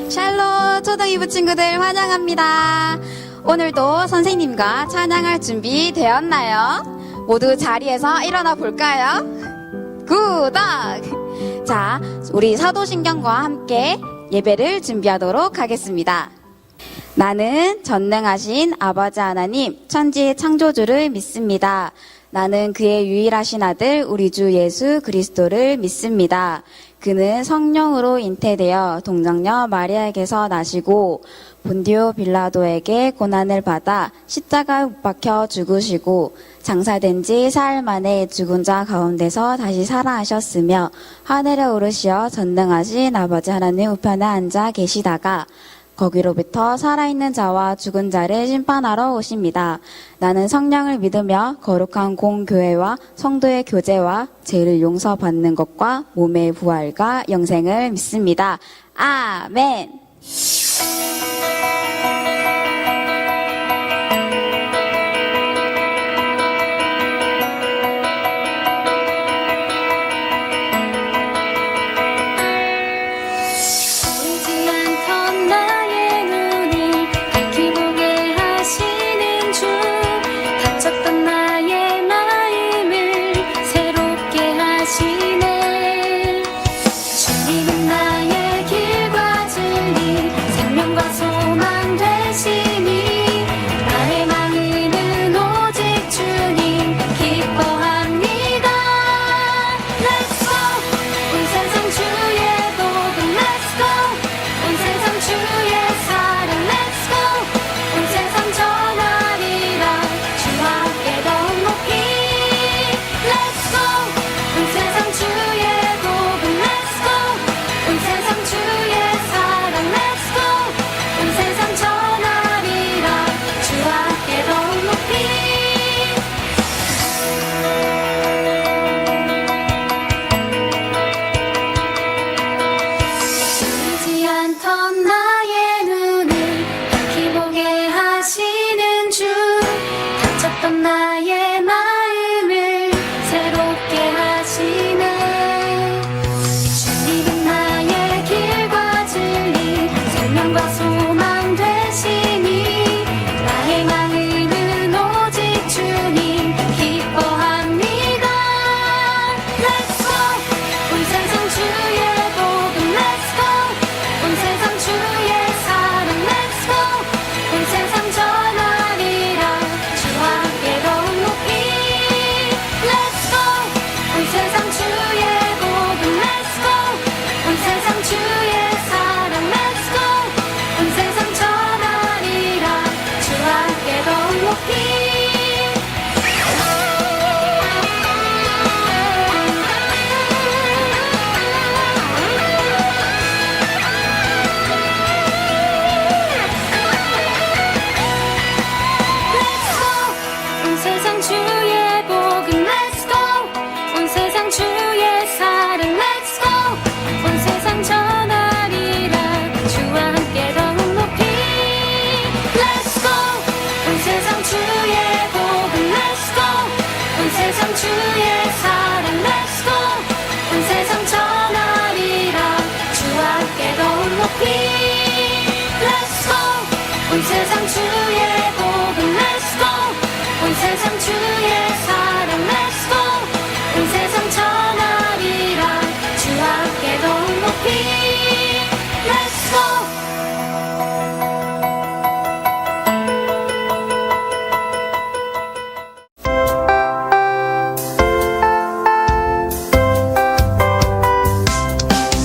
샬롬 초등 2부 친구들 환영합니다. 오늘도 선생님과 찬양할 준비 되었나요? 모두 자리에서 일어나 볼까요? 구독! 자, 우리 사도신경과 함께 예배를 준비하도록 하겠습니다. 나는 전능하신 아버지 하나님 천지의 창조주를 믿습니다. 나는 그의 유일하신 아들 우리 주 예수 그리스도를 믿습니다. 그는 성령으로 잉태되어 동정녀 마리아에게서 나시고 본디오 빌라도에게 고난을 받아 십자가에 못 박혀 죽으시고 장사된 지 사흘 만에 죽은 자 가운데서 다시 살아나셨으며 하늘에 오르시어 전능하신 아버지 하나님 우편에 앉아 계시다가 거기로부터 살아있는 자와 죽은 자를 심판하러 오십니다. 나는 성령을 믿으며 거룩한 공교회와 성도의 교제와 죄를 용서받는 것과 몸의 부활과 영생을 믿습니다. 아멘.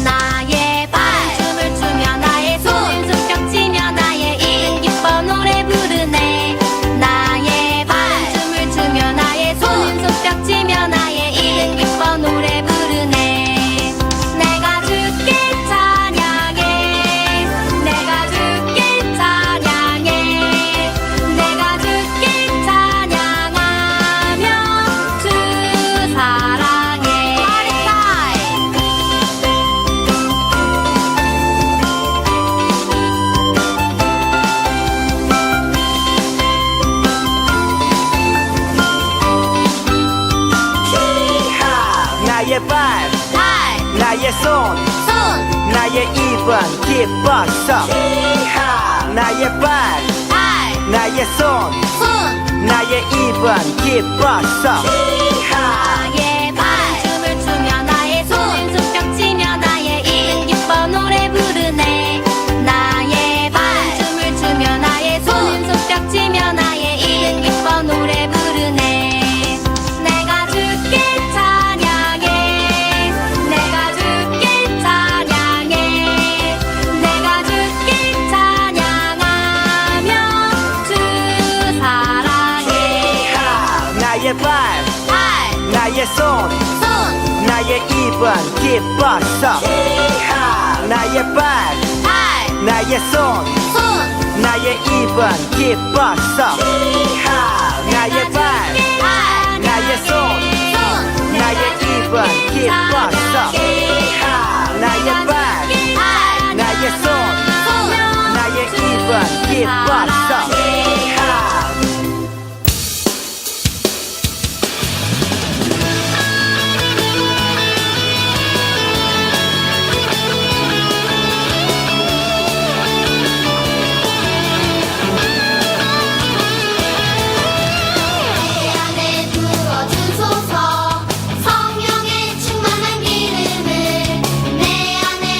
나의 발 춤을 추며 나의 손 춤병 치며 나의 입 기뻐 노래 입은 기뻤어 나의 발 나의 손 나의 입은 기뻤어 나의 발 춤을 추며 나의 손 손뼉 치며 나의 입은 기뻐 노래 부르네 나의 발 춤을 추며 나의 손 손뼉 치며 나의 입은 기뻐 노래 부르네 내가 주께 찬양해 내가 주께 찬양해 내가 주께 찬양하며 주 사랑해 나의 발 나의 손 나의 입은 기뻤어 나의 발 나의 손 나의 입은 기뻤어 나의 발 나의 손 나의 입은 기뻤어 나의 발 나의 손 나의 입은 기뻤어 내 안에 부어주소서 성령의 충만한 기름을 내 안에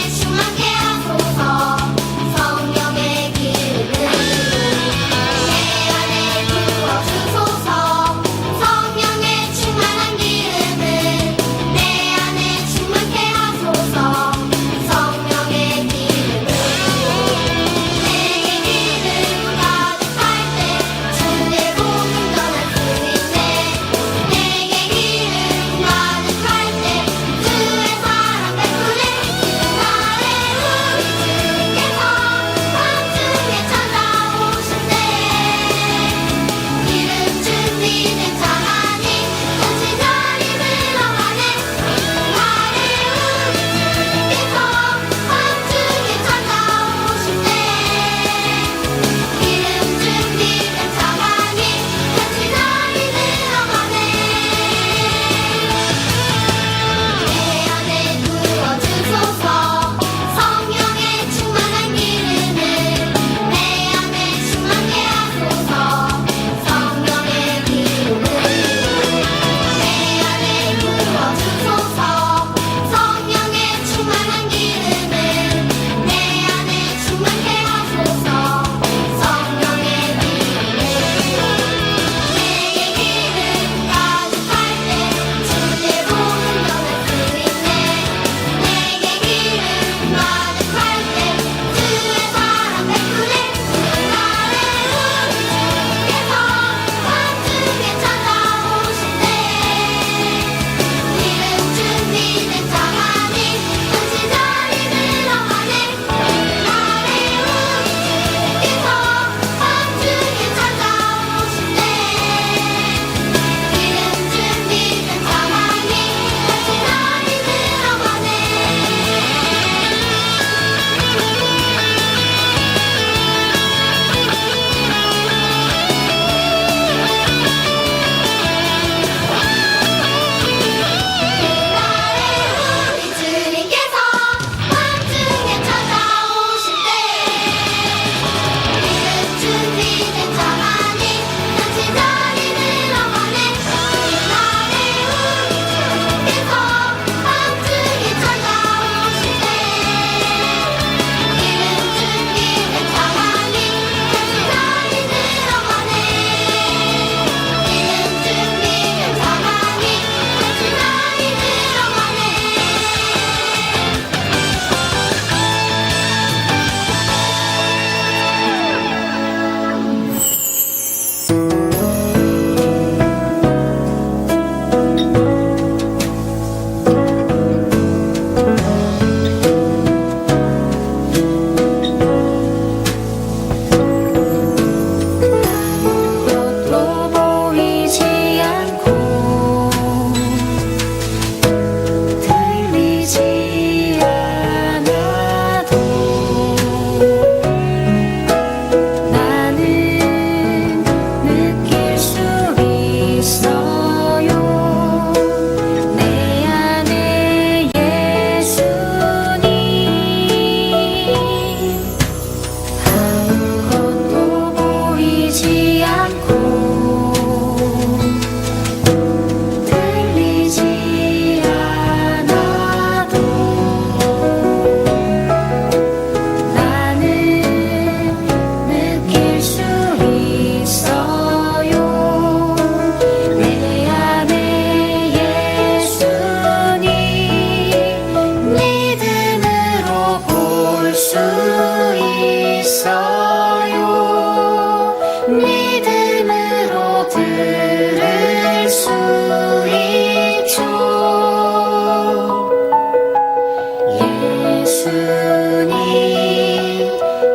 예수님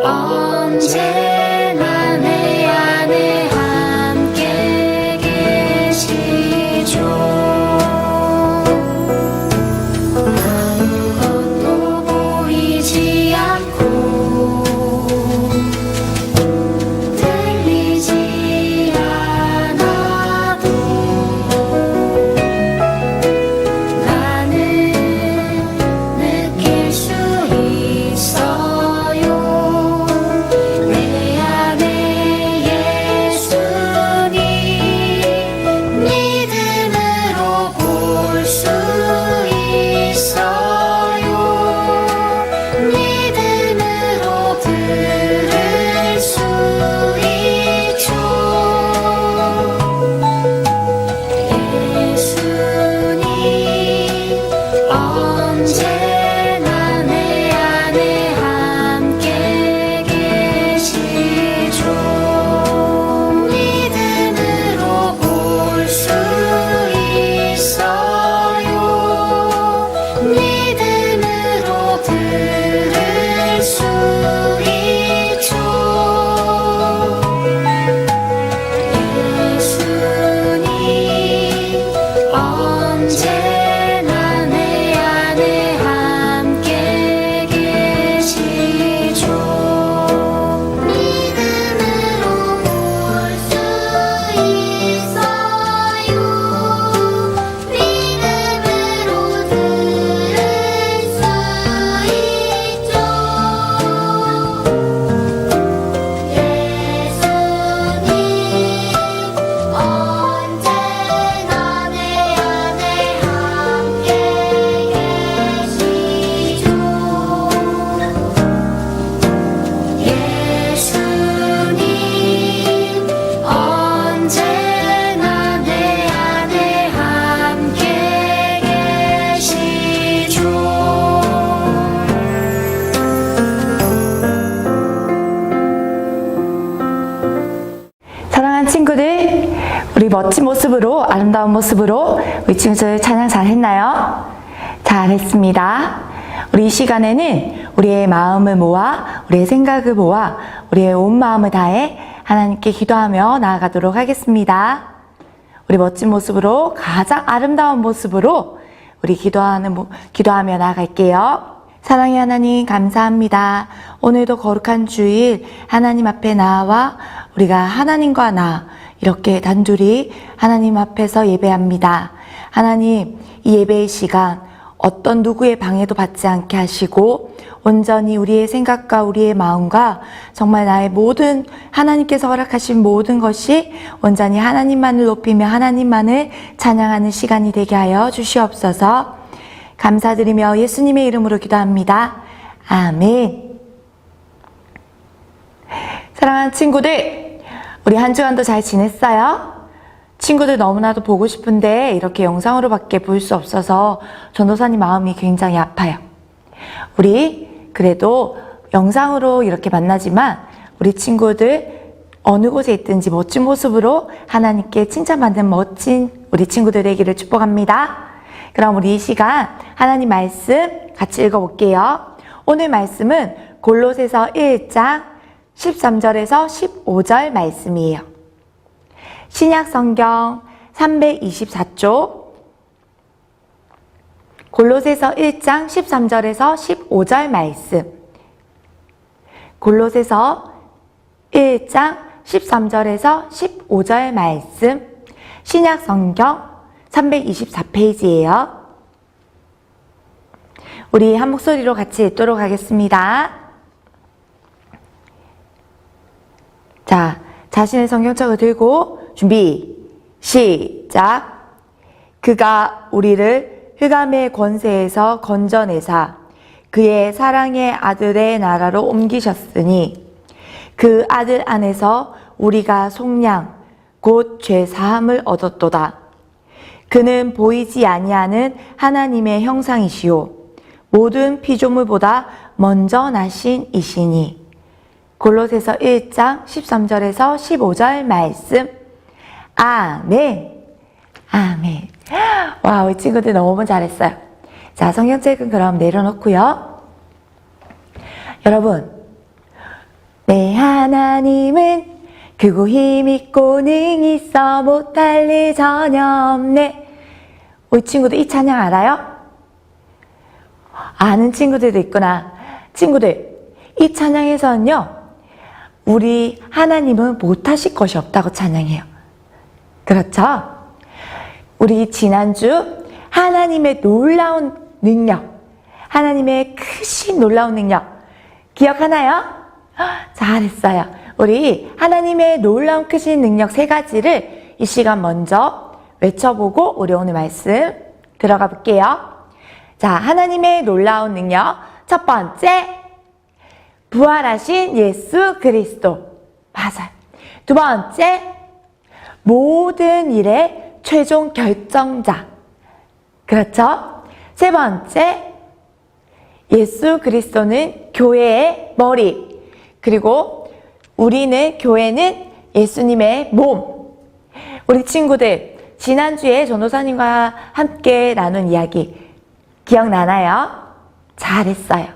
언제나 내 안에 함께 계시죠. 아무것도 보이지 않고 들리지 않아도 나는 느낄 수 있어요. 내 안에 예수님 믿음으로 볼 수 있어요. 믿음으로 들을 수 있죠. 예수님 언제나 내 안에 함께 계시죠. 믿음으로 볼 수 있어요. 믿음으로 들을 수 있죠. 예수님 언제나 내 안에 함께 계시죠. 믿음으로 볼 수 있어요. 믿음으로 들을 수 있죠. 예수님 언제나 내 안에 함께 계시죠. 예수님 언제나 내 안에 함께 계시죠. 사랑하는 친구들, 우리 멋진 모습으로, 아름다운 모습으로 우리 친구들 찬양 잘 했나요? 잘했습니다. 우리 이 시간에는 우리의 마음을 모아, 우리의 생각을 모아, 우리의 온 마음을 다해 하나님께 기도하며 나아가도록 하겠습니다. 우리 멋진 모습으로, 가장 아름다운 모습으로 우리 기도하며 나아갈게요. 사랑의 하나님 감사합니다. 오늘도 거룩한 주일 하나님 앞에 나와 우리가 하나님과 나 이렇게 단둘이 하나님 앞에서 예배합니다. 하나님, 이 예배의 시간 어떤 누구의 방해도 받지 않게 하시고 온전히 우리의 생각과 우리의 마음과 정말 나의 모든 하나님께서 허락하신 모든 것이 온전히 하나님만을 높이며 하나님만을 찬양하는 시간이 되게 하여 주시옵소서. 감사드리며 예수님의 이름으로 기도합니다. 아멘. 사랑하는 친구들, 우리 한 주간도 잘 지냈어요? 친구들 너무나도 보고 싶은데 이렇게 영상으로밖에 볼 수 없어서 전도사님 마음이 굉장히 아파요. 우리 그래도 영상으로 이렇게 만나지만 우리 친구들 어느 곳에 있든지 멋진 모습으로 하나님께 칭찬받는 멋진 우리 친구들 되기를 축복합니다. 그럼 우리 이 시간 하나님 말씀 같이 읽어볼게요. 오늘 말씀은 골로새서 1장 13절에서 15절 말씀이에요. 신약 성경 324쪽 골로새서 1장 13절에서 15절 말씀. 골로새서 1장 13절에서 15절 말씀. 신약 성경 324페이지예요. 우리 한 목소리로 같이 읽도록 하겠습니다. 자, 자신의 성경책을 들고 준비, 시작. 그가 우리를 흑암의 권세에서 건져내사 그의 사랑의 아들의 나라로 옮기셨으니 그 아들 안에서 우리가 속량 곧 죄 사함을 얻었도다. 그는 보이지 아니하는 하나님의 형상이시요 모든 피조물보다 먼저 나신 이시니. 골로새서 1장 13절에서 15절 말씀. 아멘. 아멘. 와, 우리 친구들 너무 잘했어요. 자, 성경책은 그럼 내려놓고요. 여러분, 내 하나님은 크고 힘있고 능히 있어 못할 일 전혀 없네. 우리 친구들 이 찬양 알아요? 아는 친구들도 있구나. 친구들, 이 찬양에서는요, 우리 하나님은 못하실 것이 없다고 찬양해요. 그렇죠? 우리 지난주 하나님의 놀라운 능력, 하나님의 크신 놀라운 능력 기억하나요? 잘했어요. 우리 하나님의 놀라운 크신 능력 3가지를 이 시간 먼저 외쳐보고 우리 오늘 말씀 들어가 볼게요. 자, 하나님의 놀라운 능력 첫 번째, 부활하신 예수 그리스도. 맞아요. 두 번째, 모든 일의 최종 결정자. 그렇죠? 세 번째, 예수 그리스도는 교회의 머리. 그리고 우리는, 교회는 예수님의 몸. 우리 친구들, 지난주에 전도사님과 함께 나눈 이야기 기억나나요? 잘했어요.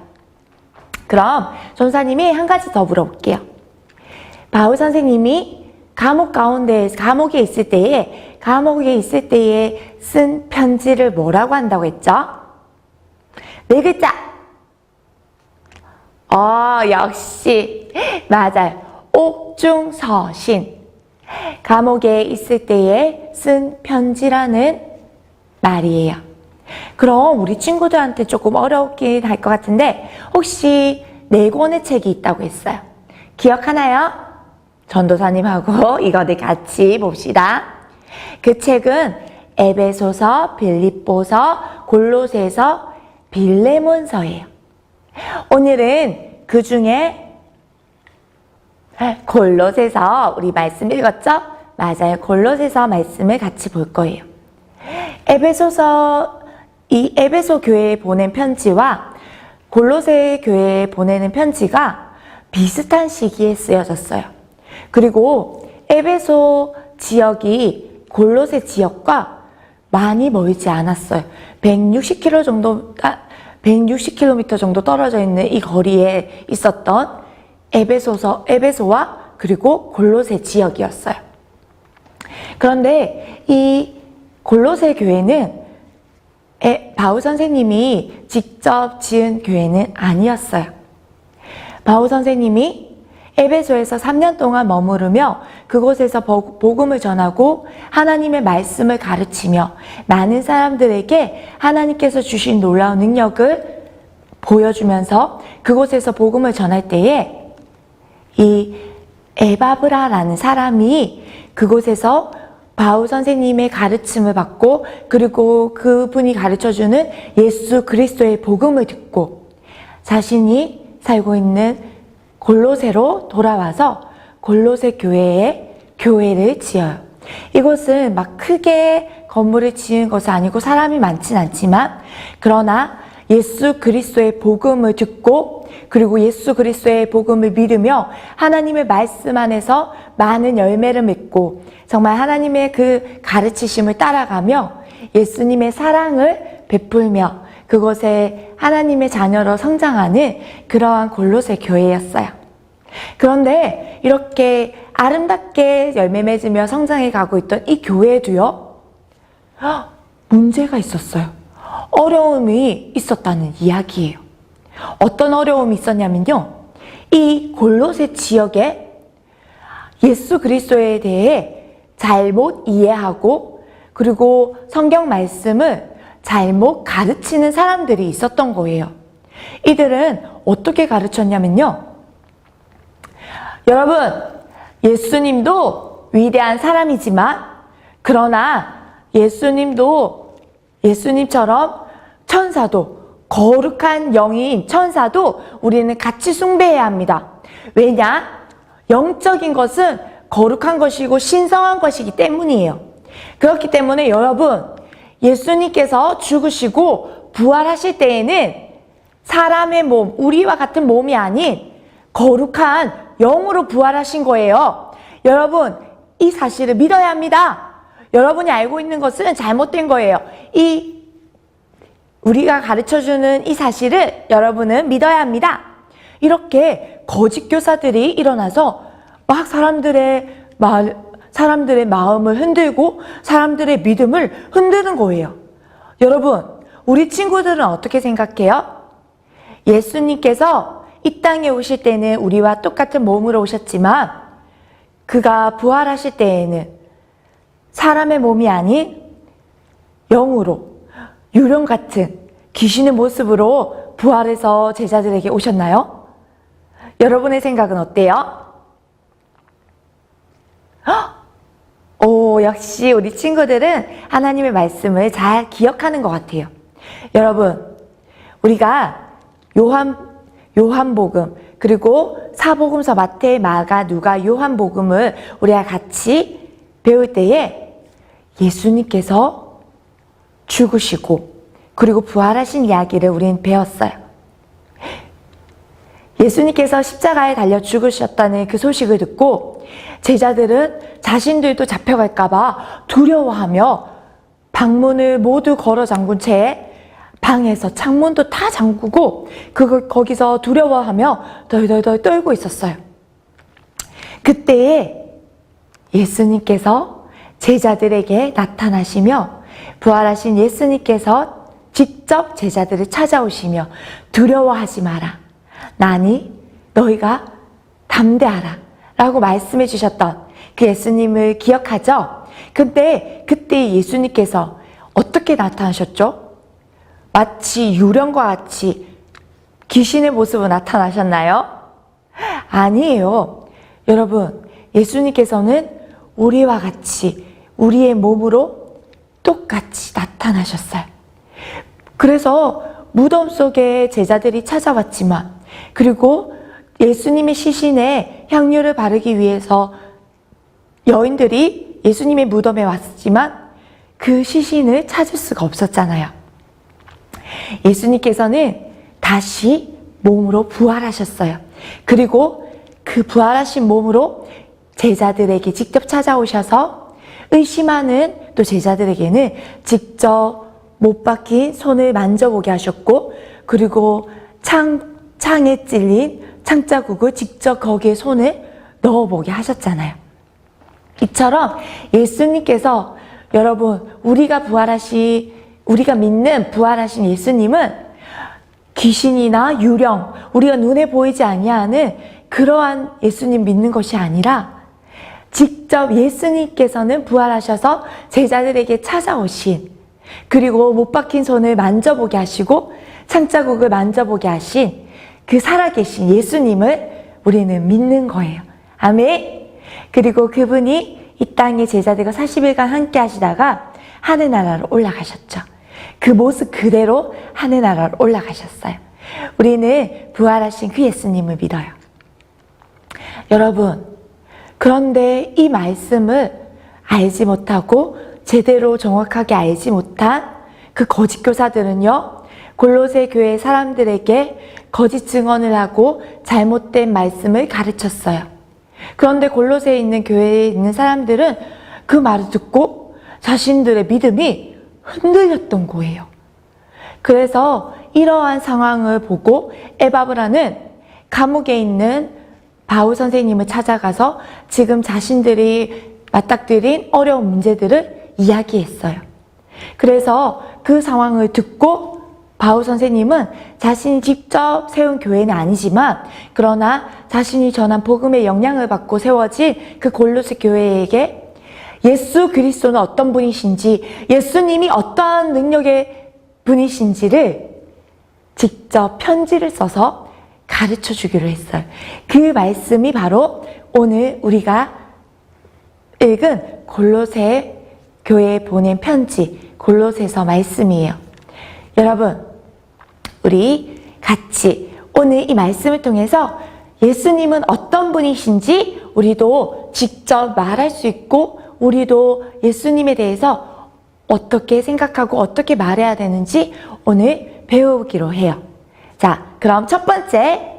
그럼 전도사님이 한 가지 더 물어볼게요. 바울 선생님이 감옥에 있을 때에 쓴 편지를 뭐라고 한다고 했죠? 4글자. 역시 맞아요. 옥중서신. 감옥에 있을 때에 쓴 편지라는 말이에요. 그럼 우리 친구들한테 조금 어렵긴 할 것 같은데 혹시 4권의 책이 있다고 했어요. 기억하나요? 전도사님하고 이거를 같이 봅시다. 그 책은 에베소서, 빌립보서, 골로새서, 빌레몬서예요. 오늘은 그 중에 골로새서, 우리 말씀 읽었죠? 맞아요. 골로새서 말씀을 같이 볼 거예요. 이 에베소 교회에 보낸 편지와 골로새 교회에 보내는 편지가 비슷한 시기에 쓰여졌어요. 그리고 에베소 지역이 골로새 지역과 많이 멀지 않았어요. 160km 정도 떨어져 있는 이 거리에 있었던 에베소와 그리고 골로새 지역이었어요. 그런데 이 골로새 교회는 바울 선생님이 직접 지은 교회는 아니었어요. 바울 선생님이 에베소에서 3년 동안 머무르며 그곳에서 복음을 전하고 하나님의 말씀을 가르치며 많은 사람들에게 하나님께서 주신 놀라운 능력을 보여주면서 그곳에서 복음을 전할 때에 이 에바브라라는 사람이 그곳에서 바울 선생님의 가르침을 받고 그리고 그분이 가르쳐주는 예수 그리스도의 복음을 듣고 자신이 살고 있는 골로새로 돌아와서 골로새 교회에 교회를 지어요. 이곳은 막 크게 건물을 지은 것은 아니고 사람이 많진 않지만 그러나 예수 그리스도의 복음을 듣고 그리고 예수 그리스도의 복음을 믿으며 하나님의 말씀 안에서 많은 열매를 맺고 정말 하나님의 그 가르치심을 따라가며 예수님의 사랑을 베풀며 그곳에 하나님의 자녀로 성장하는 그러한 골로새 교회였어요. 그런데 이렇게 아름답게 열매 맺으며 성장해 가고 있던 이 교회도요, 문제가 있었어요. 어려움이 있었다는 이야기예요. 어떤 어려움이 있었냐면요, 이 골로새 지역에 예수 그리스도에 대해 잘못 이해하고 그리고 성경 말씀을 잘못 가르치는 사람들이 있었던 거예요. 이들은 어떻게 가르쳤냐면요, 여러분, 예수님도 위대한 사람이지만 그러나 예수님처럼 천사도, 거룩한 영인 천사도 우리는 같이 숭배해야 합니다. 왜냐? 영적인 것은 거룩한 것이고 신성한 것이기 때문이에요. 그렇기 때문에 여러분, 예수님께서 죽으시고 부활하실 때에는 사람의 몸, 우리와 같은 몸이 아닌 거룩한 영으로 부활하신 거예요. 여러분, 이 사실을 믿어야 합니다. 여러분이 알고 있는 것은 잘못된 거예요. 우리가 가르쳐주는 이 사실을 여러분은 믿어야 합니다. 이렇게 거짓 교사들이 일어나서 막 사람들의 마음을 흔들고 사람들의 믿음을 흔드는 거예요. 여러분, 우리 친구들은 어떻게 생각해요? 예수님께서 이 땅에 오실 때는 우리와 똑같은 몸으로 오셨지만 그가 부활하실 때에는 사람의 몸이 아닌 영으로 유령 같은 귀신의 모습으로 부활해서 제자들에게 오셨나요? 여러분의 생각은 어때요? 역시 우리 친구들은 하나님의 말씀을 잘 기억하는 것 같아요. 여러분, 우리가 요한복음, 그리고 사복음서 마태, 마가, 누가, 요한복음을 우리가 같이 배울 때에 예수님께서 죽으시고 그리고 부활하신 이야기를 우리는 배웠어요. 예수님께서 십자가에 달려 죽으셨다는 그 소식을 듣고 제자들은 자신들도 잡혀갈까봐 두려워하며 방문을 모두 걸어 잠근 채 방에서 창문도 다 잠그고 거기서 두려워하며 덜덜덜 떨고 있었어요. 그때에 예수님께서 제자들에게 나타나시며 부활하신 예수님께서 직접 제자들을 찾아오시며 두려워하지 마라. 나니 너희가 담대하라 라고 말씀해 주셨던 그 예수님을 기억하죠? 근데 그때 예수님께서 어떻게 나타나셨죠? 마치 유령과 같이 귀신의 모습으로 나타나셨나요? 아니에요. 여러분, 예수님께서는 우리와 같이 우리의 몸으로 똑같이 나타나셨어요. 그래서 무덤 속에 제자들이 찾아왔지만, 그리고 예수님의 시신에 향유를 바르기 위해서 여인들이 예수님의 무덤에 왔지만 그 시신을 찾을 수가 없었잖아요. 예수님께서는 다시 몸으로 부활하셨어요. 그리고 그 부활하신 몸으로 제자들에게 직접 찾아오셔서 의심하는 또 제자들에게는 직접 못 박힌 손을 만져보게 하셨고, 그리고 창에 찔린 창자국을 직접 거기에 손을 넣어보게 하셨잖아요. 이처럼 예수님께서, 여러분, 우리가 믿는 부활하신 예수님은 귀신이나 유령, 우리가 눈에 보이지 아니하는 그러한 예수님 믿는 것이 아니라 직접 예수님께서는 부활하셔서 제자들에게 찾아오신, 그리고 못 박힌 손을 만져보게 하시고 창자국을 만져보게 하신 그 살아계신 예수님을 우리는 믿는 거예요. 아멘. 그리고 그분이 이 땅에 제자들과 40일간 함께 하시다가 하늘나라로 올라가셨죠. 그 모습 그대로 하늘나라로 올라가셨어요. 우리는 부활하신 그 예수님을 믿어요. 여러분, 그런데 이 말씀을 알지 못하고 제대로 정확하게 알지 못한 그 거짓 교사들은요, 골로새 교회 사람들에게 거짓 증언을 하고 잘못된 말씀을 가르쳤어요. 그런데 골로새에 있는 교회에 있는 사람들은 그 말을 듣고 자신들의 믿음이 흔들렸던 거예요. 그래서 이러한 상황을 보고 에바브라는 감옥에 있는 바울 선생님을 찾아가서 지금 자신들이 맞닥뜨린 어려운 문제들을 이야기했어요. 그래서 그 상황을 듣고 바울 선생님은 자신이 직접 세운 교회는 아니지만, 그러나 자신이 전한 복음의 영향을 받고 세워진 그 골로새 교회에게 예수 그리스도는 어떤 분이신지, 예수님이 어떠한 능력의 분이신지를 직접 편지를 써서 가르쳐 주기로 했어요. 그 말씀이 바로 오늘 우리가 읽은 골로새 교회에 보낸 편지, 골로새서 말씀이에요. 여러분, 우리 같이 오늘 이 말씀을 통해서 예수님은 어떤 분이신지 우리도 직접 말할 수 있고, 우리도 예수님에 대해서 어떻게 생각하고 어떻게 말해야 되는지 오늘 배우기로 해요. 자, 그럼 첫 번째,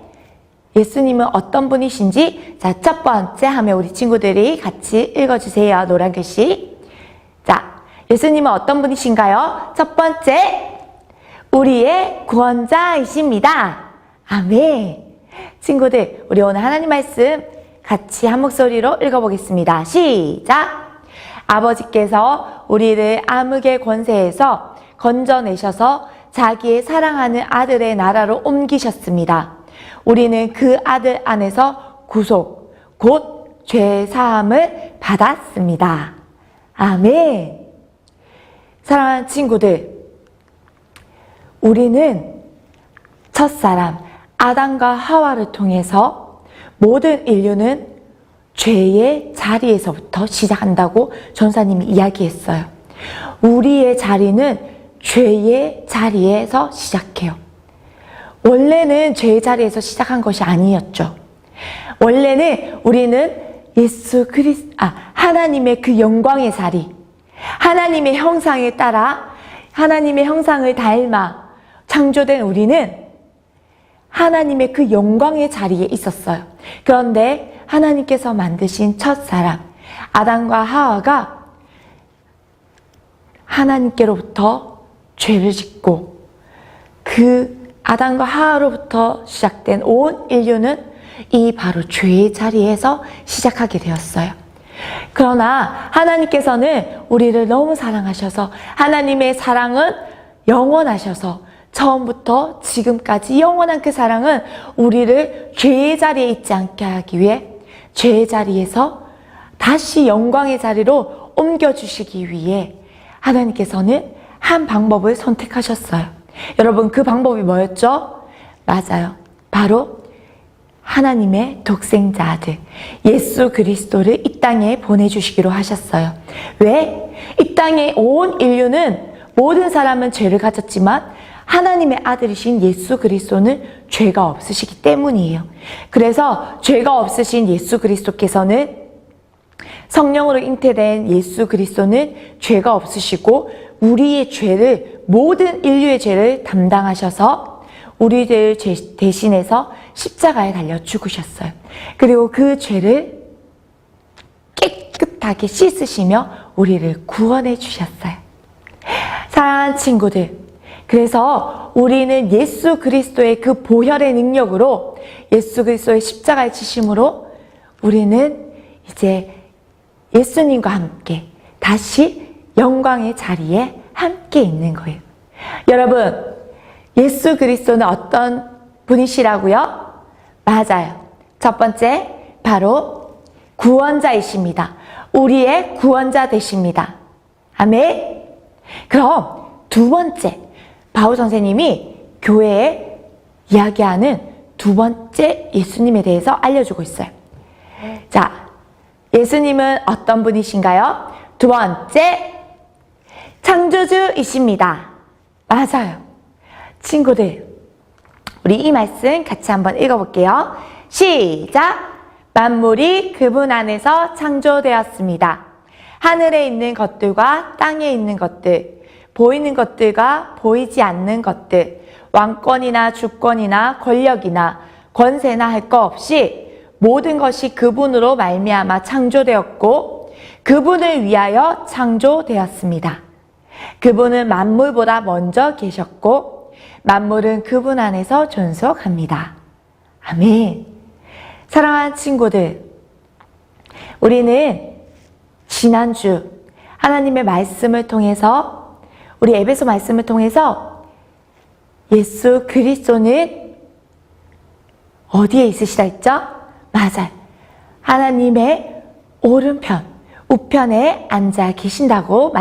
예수님은 어떤 분이신지, 자, 첫 번째 하면 우리 친구들이 같이 읽어주세요. 노란 글씨. 자, 예수님은 어떤 분이신가요? 첫 번째, 우리의 구원자이십니다. 아멘. 친구들, 우리 오늘 하나님 말씀 같이 한 목소리로 읽어보겠습니다. 시작! 아버지께서 우리를 암흑의 권세에서 건져내셔서 자기의 사랑하는 아들의 나라로 옮기셨습니다. 우리는 그 아들 안에서 구속, 곧 죄 사함을 받았습니다. 아멘. 사랑하는 친구들, 우리는 첫사람 아담과 하와를 통해서 모든 인류는 죄의 자리에서부터 시작한다고 전사님이 이야기했어요. 우리의 자리는 죄의 자리에서 시작해요. 원래는 죄의 자리에서 시작한 것이 아니었죠. 원래는 우리는 하나님의 그 영광의 자리, 하나님의 형상에 따라 하나님의 형상을 닮아 창조된 우리는 하나님의 그 영광의 자리에 있었어요. 그런데 하나님께서 만드신 첫사람 아담과 하와가 하나님께로부터 죄를 짓고 그 아담과 하와로부터 시작된 온 인류는 이 바로 죄의 자리에서 시작하게 되었어요. 그러나 하나님께서는 우리를 너무 사랑하셔서 하나님의 사랑은 영원하셔서 처음부터 지금까지 영원한 그 사랑은 우리를 죄의 자리에 있지 않게 하기 위해 죄의 자리에서 다시 영광의 자리로 옮겨주시기 위해 하나님께서는 한 방법을 선택하셨어요. 여러분, 그 방법이 뭐였죠? 맞아요. 바로 하나님의 독생자 아들 예수 그리스도를 이 땅에 보내주시기로 하셨어요. 왜? 이 땅에 온 인류는 모든 사람은 죄를 가졌지만 하나님의 아들이신 예수 그리스도는 죄가 없으시기 때문이에요. 그래서 죄가 없으신 예수 그리스도께서는 성령으로 잉태된 예수 그리스도는 죄가 없으시고 우리의 죄를, 모든 인류의 죄를 담당하셔서 우리들 대신해서 십자가에 달려 죽으셨어요. 그리고 그 죄를 깨끗하게 씻으시며 우리를 구원해 주셨어요. 사랑하는 친구들, 그래서 우리는 예수 그리스도의 그 보혈의 능력으로 예수 그리스도의 십자가의 지심으로 우리는 이제 예수님과 함께 다시 영광의 자리에 함께 있는 거예요. 여러분, 예수 그리스도는 어떤 분이시라고요? 맞아요. 첫 번째, 바로 구원자이십니다. 우리의 구원자 되십니다. 아멘. 그럼 두 번째, 바울 선생님이 교회에 이야기하는 두 번째 예수님에 대해서 알려주고 있어요. 자, 예수님은 어떤 분이신가요? 두 번째, 창조주이십니다. 맞아요. 친구들, 우리 이 말씀 같이 한번 읽어볼게요. 시작! 만물이 그분 안에서 창조되었습니다. 하늘에 있는 것들과 땅에 있는 것들, 보이는 것들과 보이지 않는 것들, 왕권이나 주권이나 권력이나 권세나 할 것 없이 모든 것이 그분으로 말미암아 창조되었고 그분을 위하여 창조되었습니다. 그분은 만물보다 먼저 계셨고 만물은 그분 안에서 존속합니다. 아멘. 사랑하는 친구들, 우리는 지난주 하나님의 말씀을 통해서, 우리 에베소 말씀을 통해서 예수 그리스도는 어디에 있으시다 했죠? 맞아요. 하나님의 오른편, 우편에 앉아 계신다고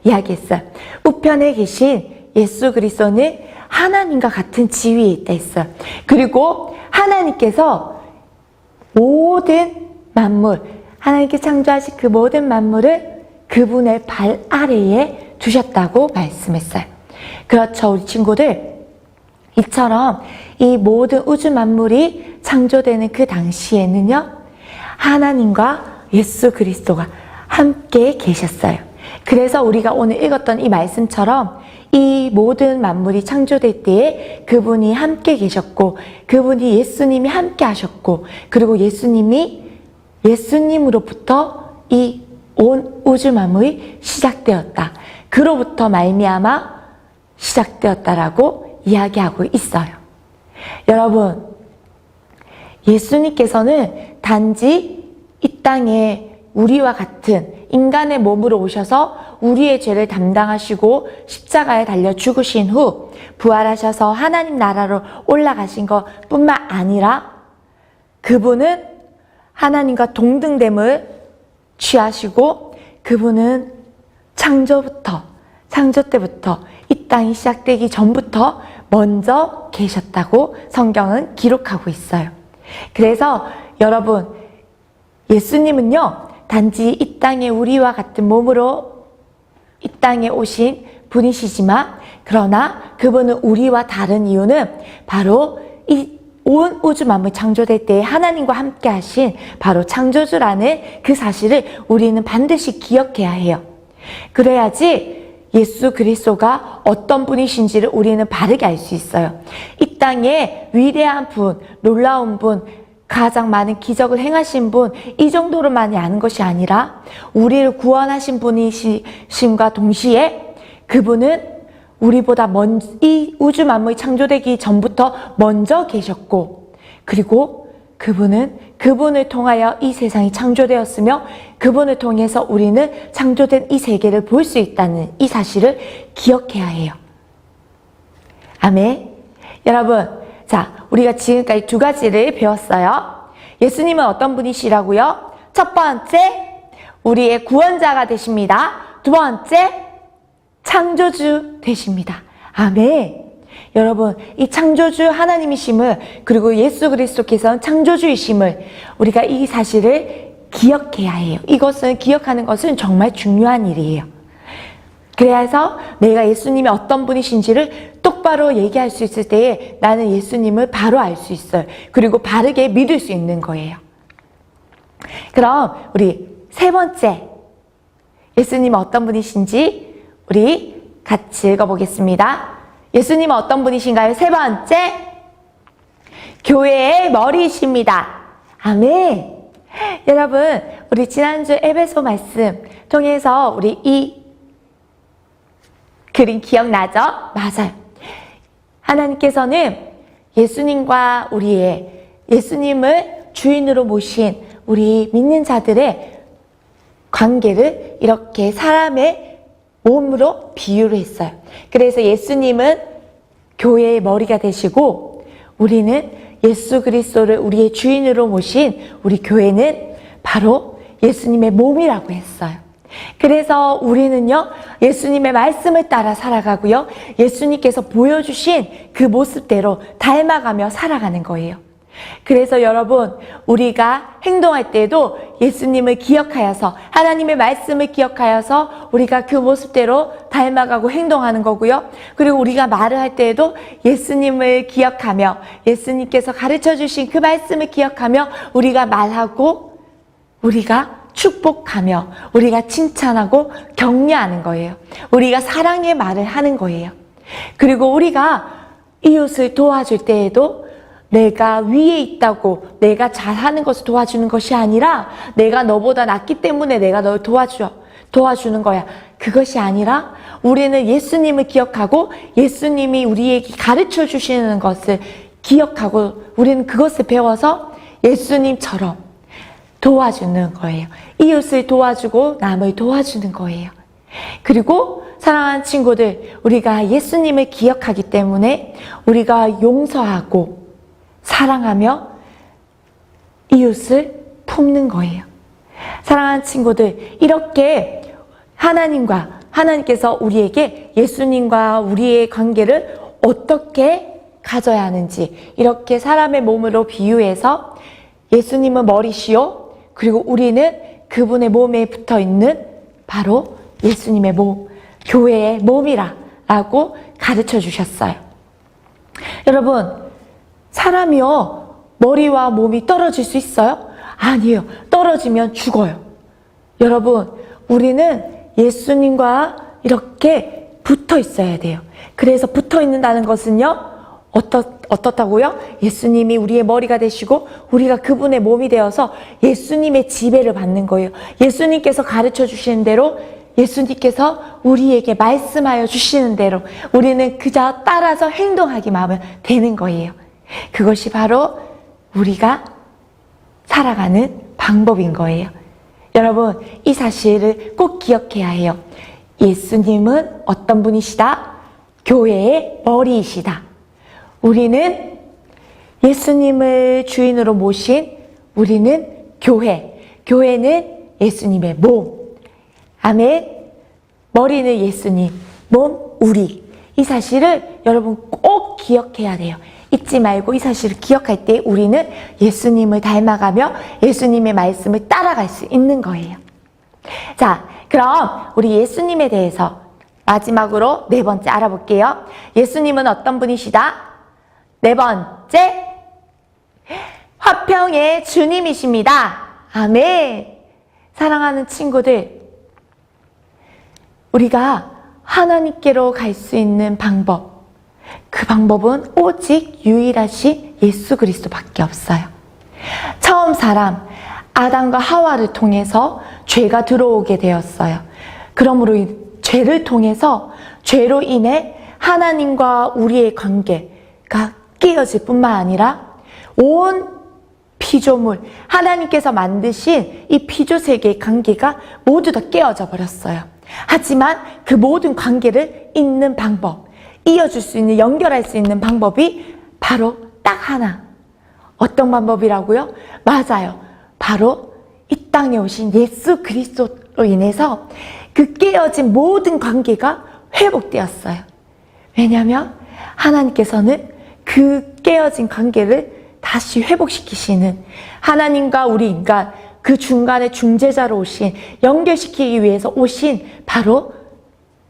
이야기했어요. 우편에 계신 예수 그리스도는 하나님과 같은 지위에 있다 했어요. 그리고 하나님께서 모든 만물, 하나님께 창조하신 그 모든 만물을 그분의 발 아래에 두셨다고 말씀했어요. 그렇죠, 우리 친구들. 이처럼 이 모든 우주 만물이 창조되는 그 당시에는요, 하나님과 예수 그리스도가 함께 계셨어요. 그래서 우리가 오늘 읽었던 이 말씀처럼 이 모든 만물이 창조될 때에 그분이 함께 계셨고, 그분이 예수님이 함께 하셨고, 그리고 예수님으로부터 이 온 우주 만물이 시작되었다. 그로부터 말미암아 시작되었다라고 이야기하고 있어요. 여러분, 예수님께서는 단지 이 땅에 우리와 같은 인간의 몸으로 오셔서 우리의 죄를 담당하시고 십자가에 달려 죽으신 후 부활하셔서 하나님 나라로 올라가신 것뿐만 아니라 그분은 하나님과 동등됨을 취하시고 그분은 창조 때부터 이 땅이 시작되기 전부터 먼저 계셨다고 성경은 기록하고 있어요. 그래서 여러분, 예수님은요, 단지 이 땅에 우리와 같은 몸으로 이 땅에 오신 분이시지만, 그러나 그분은 우리와 다른 이유는 바로 이 온 우주 만물 창조될 때 하나님과 함께 하신 바로 창조주라는 그 사실을 우리는 반드시 기억해야 해요. 그래야지 예수 그리스도가 어떤 분이신지를 우리는 바르게 알 수 있어요. 이 땅에 위대한 분, 놀라운 분, 가장 많은 기적을 행하신 분, 이 정도로만이 아는 것이 아니라 우리를 구원하신 분이심과 동시에 그분은 우리보다 먼저 이 우주 만물이 창조되기 전부터 먼저 계셨고, 그리고 그분을 통하여 이 세상이 창조되었으며 그분을 통해서 우리는 창조된 이 세계를 볼 수 있다는 이 사실을 기억해야 해요. 아멘. 여러분, 자, 우리가 지금까지 두 가지를 배웠어요. 예수님은 어떤 분이시라고요? 첫 번째, 우리의 구원자가 되십니다. 두 번째, 창조주 되십니다. 아멘. 여러분, 이 창조주 하나님이심을, 그리고 예수 그리스도께서는 창조주이심을 우리가 이 사실을 기억해야 해요. 이것은 기억하는 것은 정말 중요한 일이에요. 그래서 내가 예수님이 어떤 분이신지를 똑바로 얘기할 수 있을 때에 나는 예수님을 바로 알 수 있어요. 그리고 바르게 믿을 수 있는 거예요. 그럼 우리 세 번째, 예수님은 어떤 분이신지 우리 같이 읽어보겠습니다. 예수님은 어떤 분이신가요? 세 번째, 교회의 머리이십니다. 아멘. 여러분, 우리 지난주 에베소 말씀 통해서 우리 이 그림 기억나죠? 맞아요. 하나님께서는 예수님과 예수님을 주인으로 모신 우리 믿는 자들의 관계를 이렇게 사람의 몸으로 비유를 했어요. 그래서 예수님은 교회의 머리가 되시고 우리는 예수 그리스도를 우리의 주인으로 모신 우리 교회는 바로 예수님의 몸이라고 했어요. 그래서 우리는요, 예수님의 말씀을 따라 살아가고요, 예수님께서 보여주신 그 모습대로 닮아가며 살아가는 거예요. 그래서 여러분, 우리가 행동할 때에도 예수님을 기억하여서, 하나님의 말씀을 기억하여서 우리가 그 모습대로 닮아가고 행동하는 거고요. 그리고 우리가 말을 할 때에도 예수님을 기억하며 예수님께서 가르쳐 주신 그 말씀을 기억하며 우리가 말하고 우리가 축복하며 우리가 칭찬하고 격려하는 거예요. 우리가 사랑의 말을 하는 거예요. 그리고 우리가 이웃을 도와줄 때에도 내가 위에 있다고 내가 잘하는 것을 도와주는 것이 아니라 내가 너보다 낫기 때문에 내가 널 도와주는 거야. 그것이 아니라 우리는 예수님을 기억하고 예수님이 우리에게 가르쳐 주시는 것을 기억하고 우리는 그것을 배워서 예수님처럼 도와주는 거예요. 이웃을 도와주고 남을 도와주는 거예요. 그리고 사랑하는 친구들, 우리가 예수님을 기억하기 때문에 우리가 용서하고 사랑하며 이웃을 품는 거예요. 사랑하는 친구들, 이렇게 하나님께서 우리에게 예수님과 우리의 관계를 어떻게 가져야 하는지 이렇게 사람의 몸으로 비유해서 예수님은 머리시요, 그리고 우리는 그분의 몸에 붙어 있는 바로 예수님의 몸, 교회의 몸이라고 가르쳐 주셨어요. 여러분, 사람이요, 머리와 몸이 떨어질 수 있어요? 아니에요. 떨어지면 죽어요. 여러분, 우리는 예수님과 이렇게 붙어 있어야 돼요. 그래서 붙어 있는다는 것은요, 어떻다고요? 예수님이 우리의 머리가 되시고 우리가 그분의 몸이 되어서 예수님의 지배를 받는 거예요. 예수님께서 가르쳐 주시는 대로, 예수님께서 우리에게 말씀하여 주시는 대로 우리는 그저 따라서 행동하기만 하면 되는 거예요. 그것이 바로 우리가 살아가는 방법인 거예요. 여러분, 이 사실을 꼭 기억해야 해요. 예수님은 어떤 분이시다? 교회의 머리이시다. 우리는 예수님을 주인으로 모신 우리는 교회는 예수님의 몸. 아멘. 머리는 예수님, 몸 우리. 이 사실을 여러분 꼭 기억해야 돼요. 잊지 말고 이 사실을 기억할 때 우리는 예수님을 닮아가며 예수님의 말씀을 따라갈 수 있는 거예요. 자, 그럼 우리 예수님에 대해서 마지막으로 네 번째 알아볼게요. 예수님은 어떤 분이시다? 네 번째, 화평의 주님이십니다. 아멘. 사랑하는 친구들, 우리가 하나님께로 갈 수 있는 방법, 그 방법은 오직 유일하신 예수 그리스도밖에 없어요. 처음 사람 아담과 하와를 통해서 죄가 들어오게 되었어요. 그러므로 죄를 통해서 죄로 인해 하나님과 우리의 관계가 깨어질 뿐만 아니라 온 피조물, 하나님께서 만드신 이 피조세계의 관계가 모두 다 깨어져 버렸어요. 하지만 그 모든 관계를 잇는 방법, 이어줄 수 있는, 연결할 수 있는 방법이 바로 딱 하나. 어떤 방법이라고요? 맞아요. 바로 이 땅에 오신 예수 그리스도로 인해서 그 깨어진 모든 관계가 회복되었어요. 왜냐하면 하나님께서는 그 깨어진 관계를 다시 회복시키시는, 하나님과 우리 인간 그 중간에 중재자로 오신, 연결시키기 위해서 오신 바로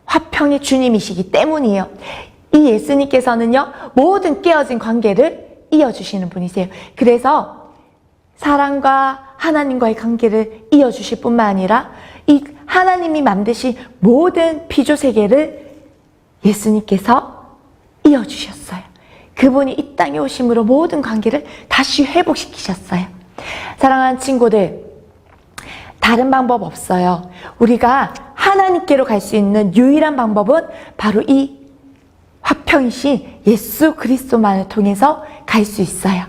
화평의 주님이시기 때문이에요. 이 예수님께서는요, 모든 깨어진 관계를 이어주시는 분이세요. 그래서 사랑과 하나님과의 관계를 이어주실 뿐만 아니라 이 하나님이 만드신 모든 피조세계를 예수님께서 이어주셨어요. 그분이 이 땅에 오심으로 모든 관계를 다시 회복시키셨어요. 사랑하는 친구들, 다른 방법 없어요. 우리가 하나님께로 갈 수 있는 유일한 방법은 바로 이 화평이신 예수 그리스도만을 통해서 갈 수 있어요.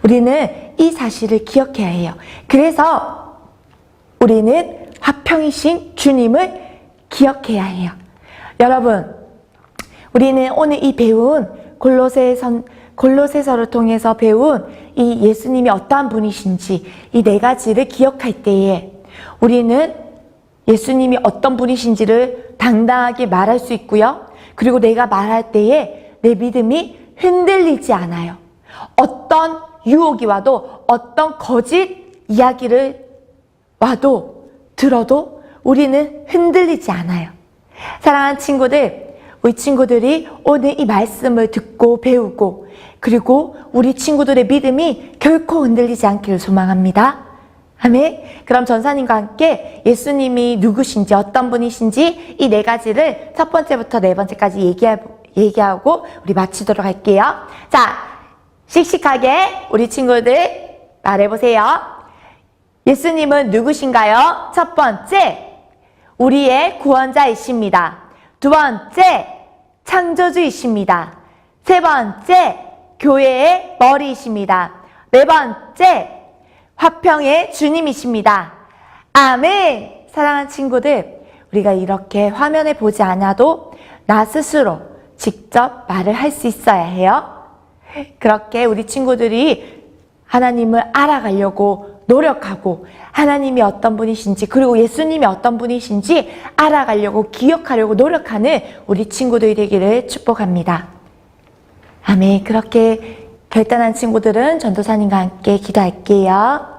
우리는 이 사실을 기억해야 해요. 그래서 우리는 화평이신 주님을 기억해야 해요. 여러분, 우리는 오늘 이 배운 골로새서를 통해서 배운 이 예수님이 어떠한 분이신지 이 네 가지를 기억할 때에 우리는 예수님이 어떤 분이신지를 당당하게 말할 수 있고요. 그리고 내가 말할 때에 내 믿음이 흔들리지 않아요. 어떤 유혹이 와도, 어떤 거짓 이야기를 와도, 들어도 우리는 흔들리지 않아요. 사랑하는 친구들, 우리 친구들이 오늘 이 말씀을 듣고 배우고, 그리고 우리 친구들의 믿음이 결코 흔들리지 않기를 소망합니다. 아멘. 그럼 전사님과 함께 예수님이 누구신지, 어떤 분이신지 이 네 가지를 첫 번째부터 네 번째까지 얘기하고 우리 마치도록 할게요. 자, 씩씩하게 우리 친구들 말해보세요. 예수님은 누구신가요? 첫 번째, 우리의 구원자이십니다. 두 번째, 창조주이십니다. 세 번째, 교회의 머리이십니다. 네 번째, 화평의 주님이십니다. 아멘. 사랑하는 친구들, 우리가 이렇게 화면에 보지 않아도 나 스스로 직접 말을 할 수 있어야 해요. 그렇게 우리 친구들이 하나님을 알아가려고 노력하고, 하나님이 어떤 분이신지, 그리고 예수님이 어떤 분이신지 알아가려고, 기억하려고 노력하는 우리 친구들이 되기를 축복합니다. 아멘. 그렇게 결단한 친구들은 전도사님과 함께 기도할게요.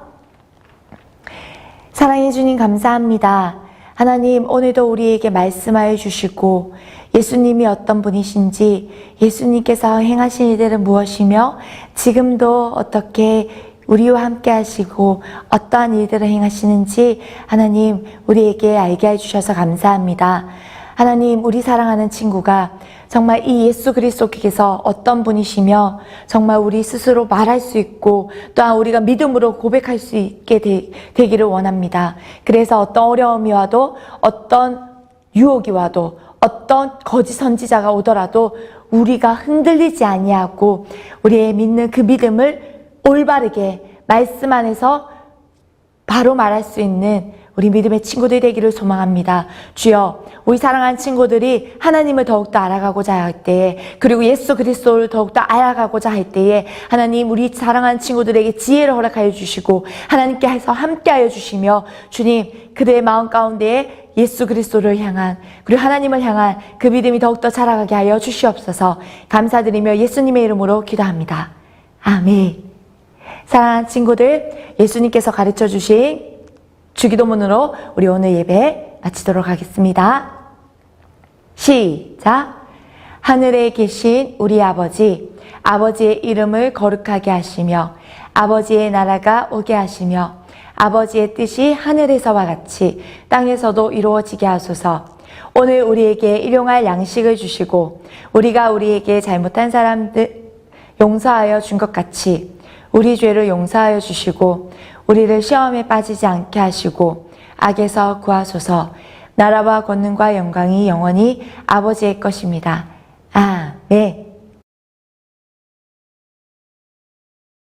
사랑해 주님 감사합니다. 하나님, 오늘도 우리에게 말씀하여 주시고 예수님이 어떤 분이신지, 예수님께서 행하신 일들은 무엇이며 지금도 어떻게 우리와 함께 하시고 어떠한 일들을 행하시는지 하나님 우리에게 알게 해주셔서 감사합니다. 하나님, 우리 사랑하는 친구가 정말 이 예수 그리스도께서 어떤 분이시며 정말 우리 스스로 말할 수 있고 또한 우리가 믿음으로 고백할 수 있게 되기를 원합니다. 그래서 어떤 어려움이 와도, 어떤 유혹이 와도, 어떤 거짓 선지자가 오더라도 우리가 흔들리지 아니하고 우리의 믿는 그 믿음을 올바르게 말씀 안에서 바로 말할 수 있는 우리 믿음의 친구들이 되기를 소망합니다. 주여, 우리 사랑하는 친구들이 하나님을 더욱더 알아가고자 할 때에, 그리고 예수 그리스도를 더욱더 알아가고자 할 때에 하나님, 우리 사랑하는 친구들에게 지혜를 허락하여 주시고 하나님께서 함께하여 주시며, 주님, 그들의 마음 가운데에 예수 그리스도를 향한, 그리고 하나님을 향한 그 믿음이 더욱더 자라가게 하여 주시옵소서. 감사드리며 예수님의 이름으로 기도합니다. 아멘. 사랑하는 친구들, 예수님께서 가르쳐 주신 주기도문으로 우리 오늘 예배 마치도록 하겠습니다. 시작. 하늘에 계신 우리 아버지, 아버지의 이름을 거룩하게 하시며 아버지의 나라가 오게 하시며 아버지의 뜻이 하늘에서와 같이 땅에서도 이루어지게 하소서. 오늘 우리에게 일용할 양식을 주시고 우리가 우리에게 잘못한 사람들 용서하여 준 것 같이 우리 죄를 용서하여 주시고 우리를 시험에 빠지지 않게 하시고 악에서 구하소서. 나라와 권능과 영광이 영원히 아버지의 것입니다. 아멘.